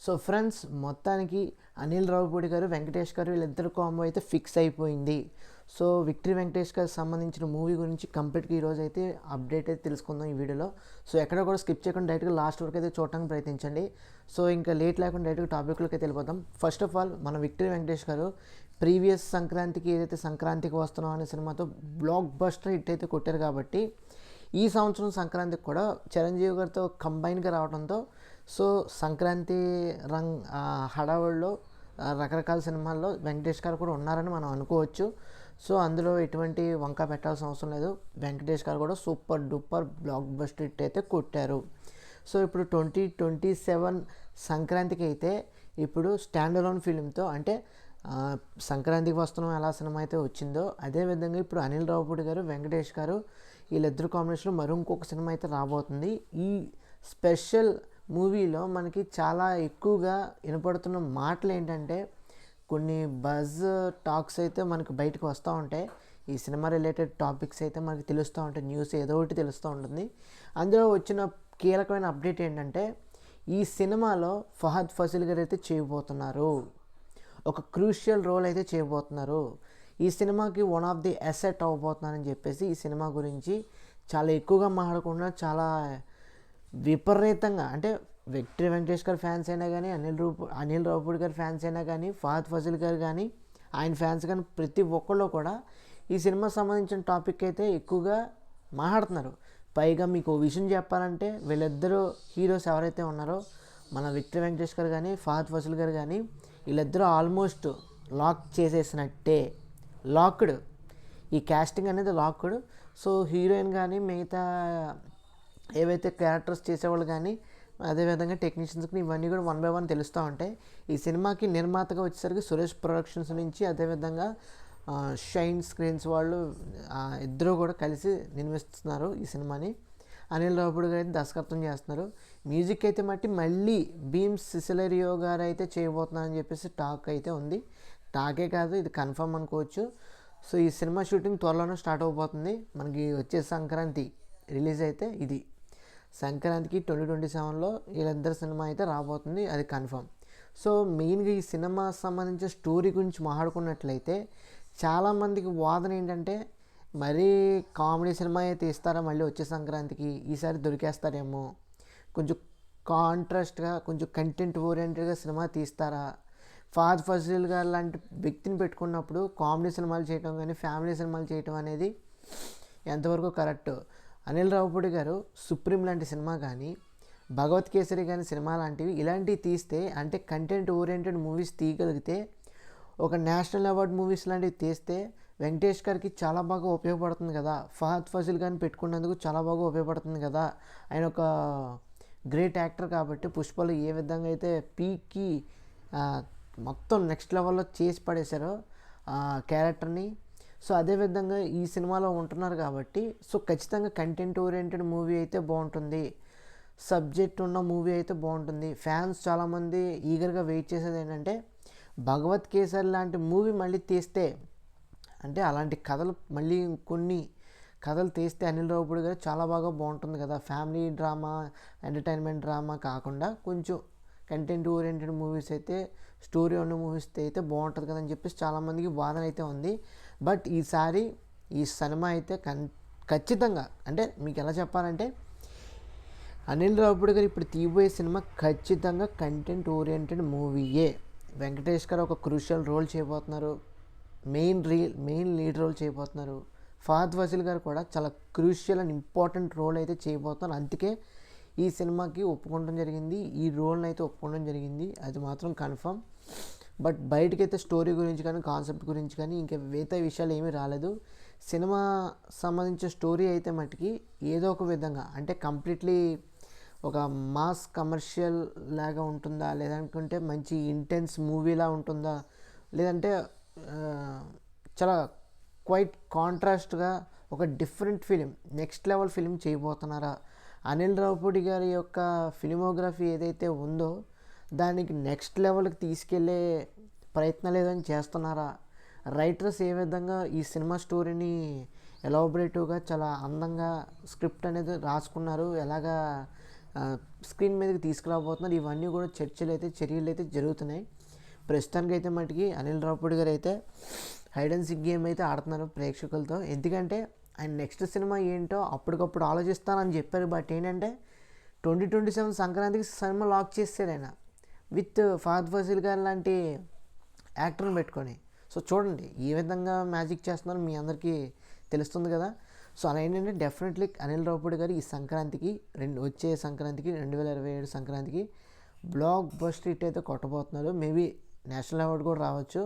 So friends, మొత్తానికి అనిల్ రావిపూడి గారు, వెంకటేష్ గారు వీళ్ళిద్దరు కాంబో అయితే ఫిక్స్ అయిపోయింది. సో విక్టరీ వెంకటేష్ గారికి సంబంధించిన మూవీ గురించి కంప్లీట్గా ఈరోజు అయితే అప్డేట్ అయితే తెలుసుకుందాం ఈ వీడియోలో. సో ఎక్కడ కూడా స్కిప్ చేయకుండా డైరెక్ట్గా లాస్ట్ వరకు అయితే చూడటానికి ప్రయత్నించండి. సో ఇంకా లేట్ లేకుండా డైరెక్ట్గా టాపిక్లోకి అయితే వెళ్ళిపోతాం. ఫస్ట్ ఆఫ్ ఆల్, మన విక్టరీ వెంకటేష్ గారు ప్రీవియస్ సంక్రాంతికి ఏదైతే సంక్రాంతికి వస్తున్నాం అనే సినిమాతో బ్లాక్ బస్టర్ హిట్ అయితే కొట్టారు కాబట్టి ఈ సంవత్సరం సంక్రాంతికి కూడా చిరంజీవి గారితో కంబైన్గా రావడంతో సో సంక్రాంతి హడావుడిలో రకరకాల సినిమాల్లో వెంకటేష్ గారు కూడా ఉన్నారని మనం అనుకోవచ్చు. సో అందులో ఎటువంటి వంక పెట్టాల్సిన అవసరం లేదు. వెంకటేష్ గారు కూడా super duper block buster hit అయితే కొట్టారు. సో ఇప్పుడు 2027 సంక్రాంతికి అయితే ఇప్పుడు స్టాండ్ అలోన్ ఫిలింతో, అంటే సంక్రాంతికి వస్తున్నాం ఎలా సినిమా అయితే వచ్చిందో అదేవిధంగా ఇప్పుడు అనిల్ రావిపూడి గారు, వెంకటేష్ గారు వీళ్ళిద్దరు కాంబినేషన్లో మరో ఇంకొక సినిమా అయితే రాబోతుంది. ఈ స్పెషల్ మూవీలో మనకి చాలా ఎక్కువగా వినపడుతున్న మాటలు ఏంటంటే, కొన్ని బజ్ టాక్స్ అయితే మనకు బయటకు వస్తూ ఉంటాయి. ఈ సినిమా రిలేటెడ్ టాపిక్స్ అయితే మనకి తెలుస్తూ ఉంటాయి, న్యూస్ ఏదో ఒకటి తెలుస్తూ ఉంటుంది. అందులో వచ్చిన కీలకమైన అప్డేట్ ఏంటంటే, ఈ సినిమాలో ఫహద్ ఫాసిల్ గారు అయితే చేయబోతున్నారు, ఒక క్రూషియల్ రోల్ అయితే చేయబోతున్నారు. ఈ సినిమాకి వన్ ఆఫ్ ది అసెట్ అవ్వబోతున్నారని చెప్పేసి ఈ సినిమా గురించి చాలా ఎక్కువగా మాట్లాడకుండా చాలా విపరీతంగా, అంటే విక్టరీ వెంకటేష్ గారి ఫ్యాన్స్ అయినా కానీ, అనిల్ రావిపూడి గారి ఫ్యాన్స్ అయినా కానీ, ఫహద్ ఫాసిల్ గారు కానీ, ఆయన ఫ్యాన్స్ కానీ ప్రతి ఒక్కళ్ళు కూడా ఈ సినిమా సంబంధించిన టాపిక్ అయితే ఎక్కువగా మాట్లాడుతున్నారు. పైగా మీకు ఓ విషయం చెప్పాలంటే, వీళ్ళిద్దరూ హీరోస్ ఎవరైతే ఉన్నారో మన విక్టరీ వెంకటేష్ గారు కానీ, ఫహద్ ఫాసిల్ గారు కానీ, వీళ్ళిద్దరూ ఆల్మోస్ట్ లాక్ చేసేసినట్టే. లాక్డ్, ఈ కాస్టింగ్ అనేది లాక్డ్. సో హీరోయిన్ కానీ, మిగతా ఏవైతే క్యారెక్టర్స్ చేసేవాళ్ళు కానీ, అదేవిధంగా టెక్నీషియన్స్కి ఇవన్నీ కూడా వన్ బై వన్ తెలుస్తూ ఉంటాయి. ఈ సినిమాకి నిర్మాతగా వచ్చేసరికి సురేష్ ప్రొడక్షన్స్ నుంచి, అదేవిధంగా షైన్ స్క్రీన్స్ వాళ్ళు ఇద్దరు కూడా కలిసి నిర్మిస్తున్నారు ఈ సినిమాని. అనిల్ రావిపూడి గారు అయితే దర్శకత్వం చేస్తున్నారు. మ్యూజిక్ అయితే మళ్ళీ భీమ్స్ సిసిలరియో గారు అయితే చేయబోతున్నారని చెప్పేసి టాక్ అయితే ఉంది. టాకే కాదు, ఇది కన్ఫర్మ్ అనుకోవచ్చు. సో ఈ సినిమా షూటింగ్ త్వరలోనే స్టార్ట్ అవబోతుంది. మనకి వచ్చే సంక్రాంతి రిలీజ్ అయితే ఇది. సంక్రాంతికి 2027లో వీళ్ళిద్దరు సినిమా అయితే రాబోతుంది, అది కన్ఫర్మ్. సో మెయిన్గా ఈ సినిమా సంబంధించిన స్టోరీ గురించి మాట్లాడుకున్నట్లయితే చాలామందికి వాదన ఏంటంటే, మరీ కామెడీ సినిమా అయితే తీస్తారా మళ్ళీ వచ్చే సంక్రాంతికి, ఈసారి దొరికేస్తారేమో, కొంచెం కాంట్రాస్ట్గా కొంచెం కంటెంట్ ఓరియంటెడ్గా సినిమా తీస్తారా, ఫహద్ ఫాసిల్ గారు లాంటి వ్యక్తిని పెట్టుకున్నప్పుడు కామెడీ సినిమాలు చేయటం కానీ, ఫ్యామిలీ సినిమాలు చేయటం అనేది ఎంతవరకు కరెక్ట్. అనిల్ రావిపూడి గారు సుప్రీం లాంటి సినిమా కానీ, భగవత్ కేసరి కానీ సినిమా లాంటివి ఇలాంటివి తీస్తే, అంటే కంటెంట్ ఓరియంటెడ్ మూవీస్ తీయగలిగితే, ఒక నేషనల్ అవార్డ్ మూవీస్ లాంటివి తీస్తే వెంకటేష్ గారికి చాలా బాగా ఉపయోగపడుతుంది కదా. ఫహద్ ఫాసిల్ గారిని పెట్టుకున్నందుకు చాలా బాగా ఉపయోగపడుతుంది కదా. ఆయన ఒక గ్రేట్ యాక్టర్ కాబట్టి పుష్పలో ఏ విధంగా అయితే పీక్కి మొత్తం నెక్స్ట్ లెవెల్లో చేసి పడేశారో క్యారెక్టర్ని. సో అదేవిధంగా ఈ సినిమాలో ఉంటున్నారు కాబట్టి సో ఖచ్చితంగా కంటెంట్ ఓరియంటెడ్ మూవీ అయితే బాగుంటుంది, సబ్జెక్ట్ ఉన్న మూవీ అయితే బాగుంటుంది. ఫ్యాన్స్ చాలామంది ఈగర్గా వెయిట్ చేసేది ఏంటంటే, భగవత్ కేసరి లాంటి మూవీ మళ్ళీ తీస్తే, అంటే అలాంటి కథలు మళ్ళీ కొన్ని కథలు తీస్తే అనిల్ రావిపూడి గారు చాలా బాగా బాగుంటుంది కదా. ఫ్యామిలీ డ్రామా, ఎంటర్టైన్మెంట్ డ్రామా కాకుండా కొంచెం కంటెంట్ ఓరియంటెడ్ మూవీస్ అయితే, స్టోరీ ఉన్న మూవీస్ అయితే బాగుంటుంది కదని చెప్పేసి చాలామందికి వాదన అయితే ఉంది. బట్ ఈసారి ఈ సినిమా అయితే ఖచ్చితంగా, అంటే మీకు ఎలా చెప్పాలంటే, అనిల్ రావిపూడి గారు ఇప్పుడు తీయబోయే సినిమా ఖచ్చితంగా కంటెంట్ ఓరియంటెడ్ మూవీయే. వెంకటేష్ గారు ఒక క్రూషియల్ రోల్ చేయబోతున్నారు, మెయిన్ లీడ్ రోల్ చేయబోతున్నారు. ఫహద్ ఫాసిల్ గారు కూడా చాలా క్రూషియల్ అండ్ ఇంపార్టెంట్ రోల్ అయితే చేయబోతున్నారు. అందుకే ఈ సినిమాకి ఒప్పుకోవడం జరిగింది, ఈ రోల్ని అయితే ఒప్పుకోవడం జరిగింది, అది మాత్రం కన్ఫర్మ్. బట్ బయటకైతే స్టోరీ గురించి కానీ, కాన్సెప్ట్ గురించి కానీ ఇంకా వేరే విషయాలు ఏమీ రాలేదు. సినిమా సంబంధించిన స్టోరీ అయితే మట్టుకి ఏదో ఒక విధంగా, అంటే కంప్లీట్లీ ఒక మాస్ కమర్షియల్ లాగా ఉంటుందా, లేదనుకుంటే మంచి ఇంటెన్స్ మూవీలా ఉంటుందా, లేదంటే చాలా క్వైట్ కాంట్రాస్ట్గా ఒక different film, next level film చేయబోతున్నారా, అనిల్ రావిపూడి గారి యొక్క ఫిలిమోగ్రఫీ ఏదైతే ఉందో దానికి నెక్స్ట్ లెవెల్కి తీసుకెళ్లే ప్రయత్నాలు ఏదైనా చేస్తున్నారా, రైటర్స్ ఏ విధంగా ఈ సినిమా స్టోరీని ఎలాబొరేటివ్గా చాలా అందంగా స్క్రిప్ట్ అనేది రాసుకున్నారు, ఎలాగా స్క్రీన్ మీదకి తీసుకురాబోతున్నారు. ఇవన్నీ కూడా చర్యలు అయితే జరుగుతున్నాయి. ప్రస్తుతానికి అయితే మటుకి అనిల్ రావిపూడి గారు అయితే హైడ్ అండ్ సిక్ గేమ్ అయితే ఆడుతున్నారు ప్రేక్షకులతో. ఎందుకంటే ఆయన నెక్స్ట్ సినిమా ఏంటో అప్పటికప్పుడు ఆలోచిస్తానని చెప్పారు. బట్ ఏంటంటే 2027 సంక్రాంతికి సినిమా లాక్ చేశాడు ఆయన విత్ ఫహద్ ఫాసిల్ గారు లాంటి యాక్టర్ని పెట్టుకొని. సో చూడండి ఏ విధంగా మ్యాజిక్ చేస్తున్నారో మీ అందరికీ తెలుస్తుంది కదా. సో అలా ఏంటంటే డెఫినెట్లీ అనిల్ రావిపూడి గారు ఈ సంక్రాంతికి వచ్చే సంక్రాంతికి 2027 సంక్రాంతికి బ్లాక్ బస్టర్ హిట్ అయితే కొట్టబోతున్నారు. మేబీ నేషనల్ అవార్డు కూడా రావచ్చు,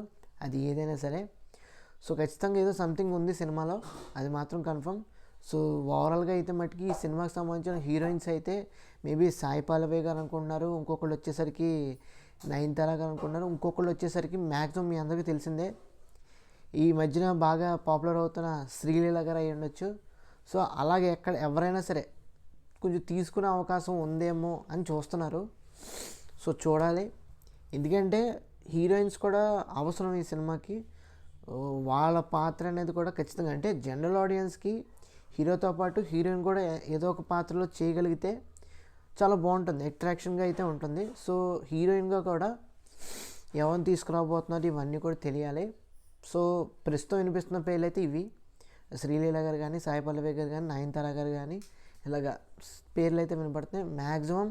అది ఏదైనా సరే. సో ఖచ్చితంగా ఏదో సంథింగ్ ఉంది సినిమాలో, అది మాత్రం కన్ఫర్మ్. సో ఓవరాల్గా అయితే మటుకి ఈ సినిమాకి సంబంధించిన హీరోయిన్స్ అయితే మేబీ సాయి పల్లవి గారు అనుకుంటున్నారు, ఇంకొకళ్ళు వచ్చేసరికి నయనతార గారు అనుకుంటున్నారు, ఇంకొకళ్ళు వచ్చేసరికి మ్యాక్సిమం మీ అందరికీ తెలిసిందే ఈ మధ్యన బాగా పాపులర్ అవుతున్న శ్రీలీల గారు అయి ఉండొచ్చు. సో అలాగే ఎవరైనా సరే కొంచెం తీసుకునే అవకాశం ఉందేమో అని చూస్తున్నారు. సో చూడాలి, ఎందుకంటే హీరోయిన్స్ కూడా అవసరం ఈ సినిమాకి. వాళ్ళ పాత్ర అనేది కూడా ఖచ్చితంగా, అంటే జనరల్ ఆడియన్స్కి హీరోతో పాటు హీరోయిన్ కూడా ఏదో ఒక పాత్రలో చేయగలిగితే చాలా బాగుంటుంది, అట్రాక్షన్గా అయితే ఉంటుంది. సో హీరోయిన్గా కూడా ఎవరిని తీసుకురాబోతున్నారు ఇవన్నీ కూడా తెలియాలి. సో ప్రస్తుతం వినిపిస్తున్న పేర్లు అయితే ఇవి, శ్రీలీల గారు కానీ, సాయి పల్లవి గారు కానీ, నయనతార గారు కానీ, ఇలాగా పేర్లు అయితే వినపడుతున్నాయి. మ్యాక్సిమం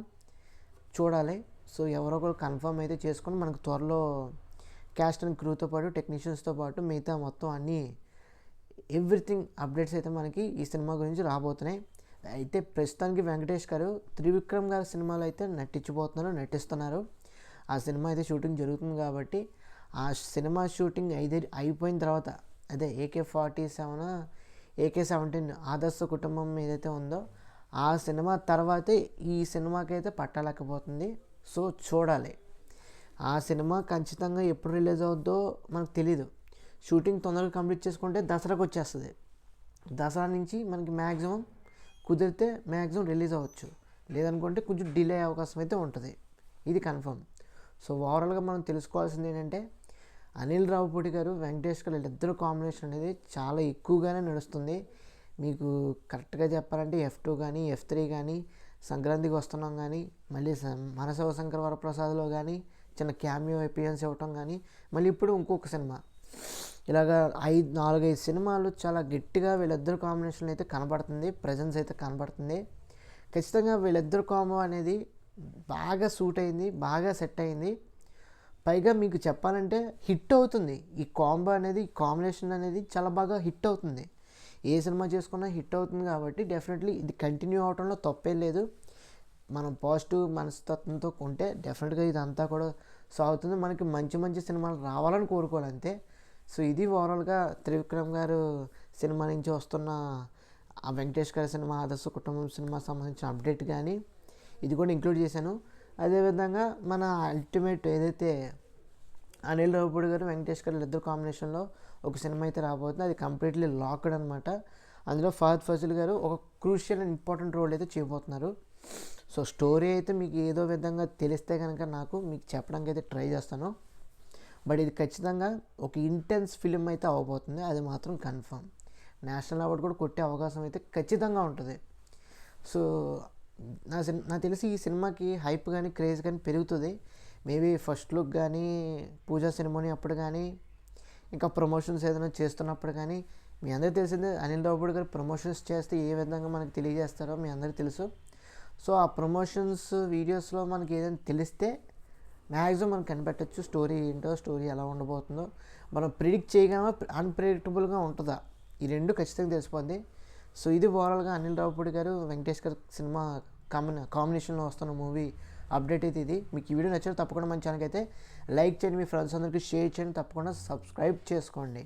చూడాలి. సో ఎవరో ఒకరు కన్ఫర్మ్ అయితే చేసుకొని మనకు త్వరలో క్యాస్ట్ అండ్ క్రూతో పాటు టెక్నీషియన్స్తో పాటు మిగతా మొత్తం అన్నీ ఎవ్రీథింగ్ అప్డేట్స్ అయితే మనకి ఈ సినిమా గురించి రాబోతున్నాయి. అయితే ప్రస్తుతానికి వెంకటేష్ గారు త్రివిక్రమ్ గారి సినిమాలో అయితే నటిస్తున్నారు. ఆ సినిమా అయితే షూటింగ్ జరుగుతుంది కాబట్టి ఆ సినిమా షూటింగ్ అయిపోయిన తర్వాత, అదే AK-47 AK-17 ఆదర్శ కుటుంబం ఏదైతే ఉందో ఆ సినిమా తర్వాతే ఈ సినిమాకి అయితే పట్టాలేకపోతుంది. సో చూడాలి, ఆ సినిమా ఖచ్చితంగా ఎప్పుడు రిలీజ్ అవుద్దో మనకు తెలీదు. షూటింగ్ తొందరగా కంప్లీట్ చేసుకుంటే దసరాకు వచ్చేస్తుంది. దసరా నుంచి మనకి మ్యాక్సిమం కుదిరితే మ్యాక్సిమం రిలీజ్ అవ్వచ్చు, లేదనుకుంటే కొంచెం డిలే అయ్యే అవకాశం అయితే ఉంటుంది, ఇది కన్ఫర్మ్. సో ఓవరాల్గా మనం తెలుసుకోవాల్సింది ఏంటంటే అనిల్ రావిపూడి గారు, వెంకటేష్ గారు వీళ్ళిద్దరు కాంబినేషన్ అనేది చాలా ఎక్కువగానే నడుస్తుంది. మీకు కరెక్ట్గా చెప్పాలంటే F2 కానీ F3 కానీ సంక్రాంతికి వస్తున్నాం కానీ, మళ్ళీ మన శివశంకర్ వరప్రసాద్లో కానీ చిన్న క్యామియో అపియరెన్స్ ఇవ్వటం కానీ, మళ్ళీ ఇప్పుడు ఇంకొక సినిమా, ఇలాగా 4-5 సినిమాలు చాలా గట్టిగా వీళ్ళిద్దరు కాంబినేషన్ అయితే కనబడుతుంది, ప్రజెన్స్ అయితే కనబడుతుంది. ఖచ్చితంగా వీళ్ళిద్దరు కాంబో అనేది బాగా సూట్ అయింది, బాగా సెట్ అయింది. పైగా మీకు చెప్పాలంటే హిట్ అవుతుంది ఈ కాంబో అనేది, ఈ కాంబినేషన్ అనేది చాలా బాగా హిట్ అవుతుంది. ఏ సినిమా చేసుకున్నా హిట్ అవుతుంది కాబట్టి డెఫినెట్లీ ఇది కంటిన్యూ అవడంలో తప్పేం లేదు. మనం పాజిటివ్ మనస్తత్వంతో ఉంటే డెఫినెట్గా ఇదంతా కూడా సాగుతుంది. మనకి మంచి మంచి సినిమాలు రావాలని కోరుకోవాలి అంతే. సో ఇది ఓవరాల్గా త్రివిక్రమ్ గారు సినిమా నుంచి వస్తున్న ఆ వెంకటేష్ గారి సినిమా ఆదర్శ కుటుంబం సినిమా సంబంధించిన అప్డేట్ కానీ ఇది కూడా ఇంక్లూడ్ చేశాను. అదేవిధంగా మన అల్టిమేట్ ఏదైతే అనిల్ రావిపూడి గారు, వెంకటేష్ గారు ఇద్దరు కాంబినేషన్లో ఒక సినిమా అయితే రాబోతుంది, అది కంప్లీట్లీ లాక్డ్ అనమాట. అందులో ఫహద్ ఫాసిల్ గారు ఒక క్రూషియల్ అండ్ ఇంపార్టెంట్ రోల్ అయితే చేయబోతున్నారు. సో స్టోరీ అయితే మీకు ఏదో విధంగా తెలిస్తే కనుక మీకు చెప్పడానికి అయితే ట్రై చేస్తాను. బట్ ఇది ఖచ్చితంగా ఒక ఇంటెన్స్ ఫిలిం అయితే అవ్వబోతుంది, అది మాత్రం కన్ఫర్మ్. నేషనల్ అవార్డు కూడా కొట్టే అవకాశం అయితే ఖచ్చితంగా ఉంటుంది. సో నాకు తెలిసి ఈ సినిమాకి హైప్ కానీ క్రేజ్ కానీ పెరుగుతుంది. మేబీ ఫస్ట్ లుక్ కానీ, పూజా సెరమోనీ అప్పుడు కానీ, ఇంకా ప్రమోషన్స్ ఏదైనా చేస్తున్నప్పుడు కానీ, మీ అందరికీ తెలిసిందే అనిల్ రావిపూడి గారు ప్రమోషన్స్ చేస్తే ఏ విధంగా మనకు తెలియజేస్తారో మీ అందరికీ తెలుసు. సో ఆ ప్రమోషన్స్ వీడియోస్లో మనకి ఏదైనా తెలిస్తే మ్యాక్సిమం మనం కనిపెట్టచ్చు స్టోరీ ఏంటో, స్టోరీ ఎలా ఉండబోతుందో. మనం ప్రిడిక్ట్ చేయగలమా, అన్ప్రెడిక్టబుల్గా ఉంటుందా, ఈ రెండు ఖచ్చితంగా తెలిసిపోద్ది. సో ఇది ఓవరాల్గా అనిల్ రావిపూడి గారు, వెంకటేష్ గారు సినిమా కాంబినేషన్లో వస్తున్న మూవీ అప్డేట్ అయితే ఇది. మీకు ఈ వీడియో నచ్చితే తప్పకుండా మన ఛానల్కి అయితే లైక్ చేయండి, మీ ఫ్రెండ్స్ అందరికీ షేర్ చేయండి, తప్పకుండా సబ్స్క్రైబ్ చేసుకోండి.